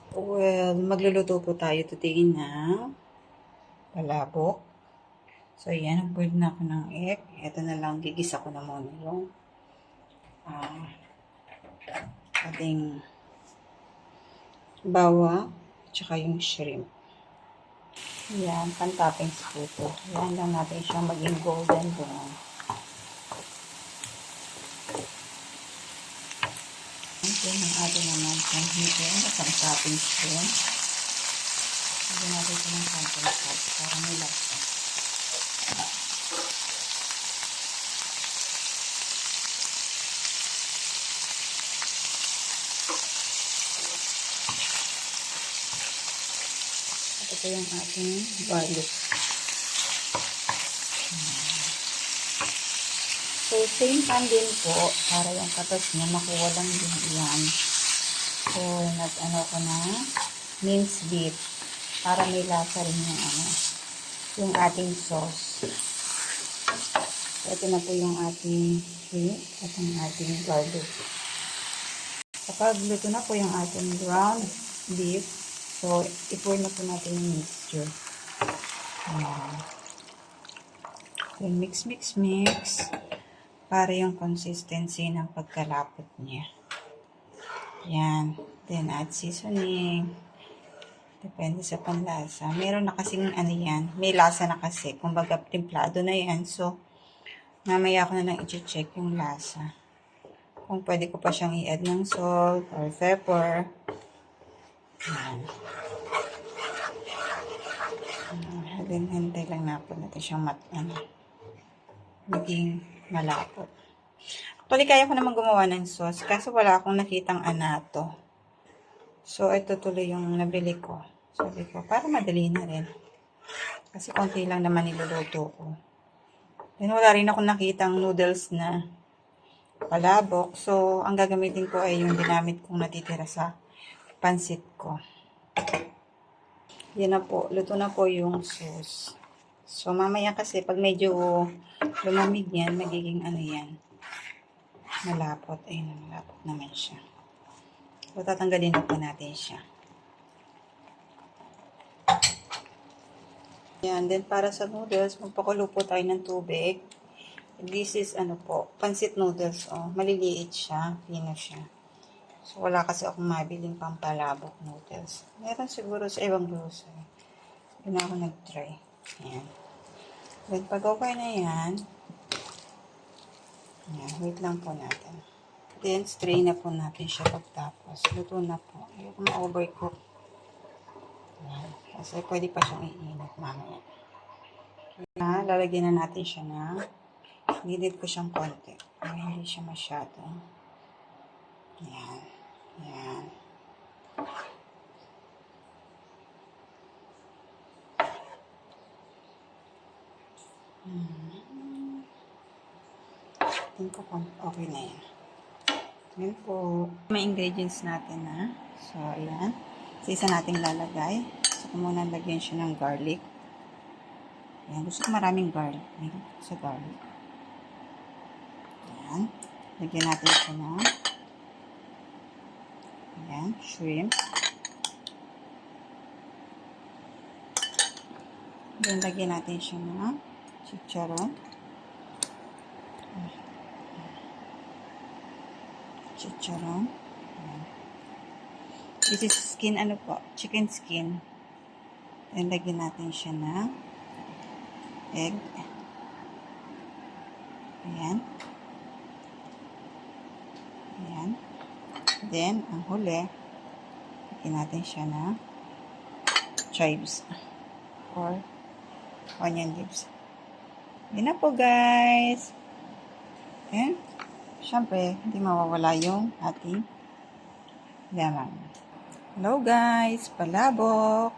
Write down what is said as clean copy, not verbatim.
Well, magluluto po tayo today ng palabok. So, yan. Nag-boil na ako ng egg. Ito na lang. Gigisa ko na muna yung ating bawang tsaka yung shrimp. Yan. Pan-toppings po ito. Yan lang natin siya maging golden brown. Ito yung ating naman pan-toppings po. Lagyan natin ito ng konting salt para may lasa. At ito yung ating garlic. So, same pan din po para yung katas niya makuha lang din yan. So, nag-ano ko na minced beef para may lasa rin yung ating sauce. So, ito na po yung ating shrimp at yung ating garlic. Kapag luto na po yung ating ground beef, so, i-pour na po natin yung mixture. Ayan. Then, mix. Para yung consistency ng pagkalapot niya. Yan. Then, add seasoning. Depende sa panlasa. Meron na kasing yan. May lasa na kasi. Kumbaga, timplado na yan. So, mamaya ko na lang i-check yung lasa. Kung pwede ko pa siyang i-add ng salt or pepper. Yan. Hintay lang na po natin siyang maging malapot. Actually, kaya ko naman gumawa ng sauce. Kaso wala akong nakitang anato. So, ito tuloy yung nabili ko. Sabi ko, para madali na rin. Kasi konti lang naman niluluto ko. Then, wala rin akong nakitang noodles na palabok. So, ang gagamitin ko ay yung ginamit kong natitira sa pansit ko. Yan na po. Luto na po yung sauce. So, mamaya kasi, pag medyo lumamig yan, magiging yan. Malapot. Ayun, malapot naman siya. So, tatanggalin na po natin siya. Yan. Then, para sa noodles, magpakulo po tayo ng tubig. This is, pansit noodles. Oh, maliliit siya. Pino siya. So, wala kasi akong mabiling pampalabok noodles. Meron siguro sa ibang grocery. Doon ako nag-try. Yan. Then, pag okay na yan, wait lang po natin. Then, strain na po natin siya pagtapos. Luto na po. Ayoko ma-overcook. Yan. Kasi pwede pa siyang iinit mamaya. Kaya, lalagyan na natin siya na nilid ko siyang konti. Hindi siya masyado. Yan. Yan. Tingin ko okay na yan. Yan po. May ingredients natin na. So, ayan. So, isa nating lalagay. Gusto ko muna lagyan siya ng garlic. Ayan. Gusto ko maraming garlic. Ayan. Sa garlic. Ayan. Lagyan natin siya ng ayan. Shrimp. Then, lagyan natin siya ng chicharon. Chicharon. This is skin, chicken skin. Then, lagyan natin siya ng egg. Ayan. Ayan. Then, ang huli, lagyan natin siya ng chives or onion leaves. Yan na po, guys. Ayan. Siyempre, hindi mawawala yung ating lemon. Hello, guys. Palabok.